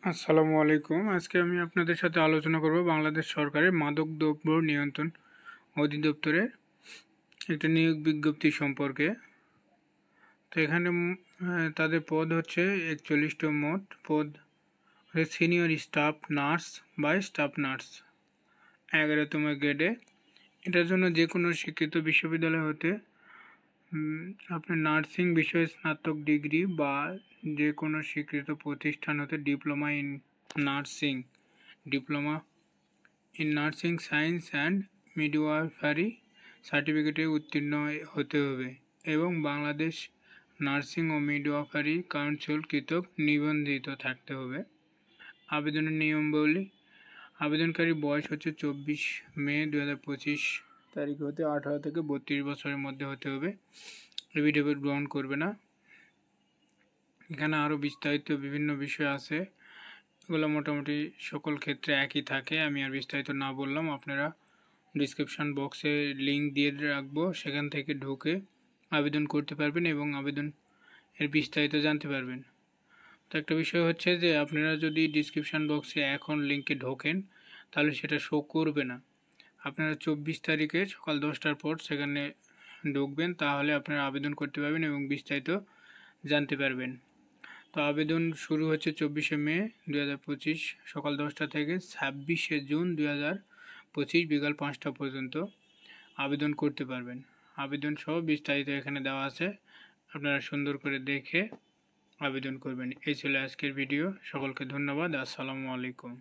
আসসালামু আলাইকুম। আজকে আমি আপনাদের সাথে আলোচনা করব বাংলাদেশ সরকারের মাদক দ্রব্য নিয়ন্ত্রণ অধিদপ্তরের একটা নিয়োগ বিজ্ঞপ্তি সম্পর্কে। তো এখানে তাদের পদ হচ্ছে 41টা মোট পদ সিনিয়র স্টাফ নার্স বা স্টাফ নার্স 11তম গ্রেডে। এটার জন্য যে কোনো শিক্ষিত বিশ্ববিদ্যালয় হতে আপনার নার্সিং বিষয়ে স্নাতক ডিগ্রি বা যে কোনো স্বীকৃত প্রতিষ্ঠান হতে diploma in nursing science and midwifery সার্টিফিকেটে উত্তীর্ণ হতে হবে এবং বাংলাদেশ নার্সিং ও মিডওয়াইফারি কাউন্সিল কর্তৃক নিবন্ধিত থাকতে হবে। আবেদনের নিয়মাবলী: আবেদনকারী বয়স হচ্ছে 24 মে 2025 তারিখ হতে 18 থেকে 32 বছরের মধ্যে হতে হবে। এফিডেভিট গ্রহণ করবে না। এখানে আরও বিস্তারিত বিভিন্ন বিষয় আছে, এগুলো মোটামুটি সকল ক্ষেত্রে একই থাকে। আমি আর বিস্তারিত না বললাম, আপনারা ডিসক্রিপশান বক্সে লিঙ্ক দিয়ে রাখবো, সেখান থেকে ঢুকে আবেদন করতে পারবেন এবং আবেদন এর বিস্তারিত জানতে পারবেন। তো একটা বিষয় হচ্ছে যে আপনারা যদি ডিসক্রিপশান বক্সে এখন লিঙ্কে ঢোকেন তাহলে সেটা শো করবে না। আপনারা 24 তারিখে সকাল 10টার পর সেখানে ঢুকবেন, তাহলে আপনারা আবেদন করতে পারবেন এবং বিস্তারিত জানতে পারবেন। তো আবেদন শুরু হচ্ছে 24শে মে 2025 সকাল 10টা থেকে 26শে জুন 2025 বিকাল 5টা পর্যন্ত আবেদন করতে পারবেন। আবেদন সহ বিস্তারিত এখানে দেওয়া আছে, আপনারা সুন্দর করে দেখে আবেদন করবেন। এই ছিল আজকের ভিডিও। সকলকে ধন্যবাদ। আসসালামু আলাইকুম।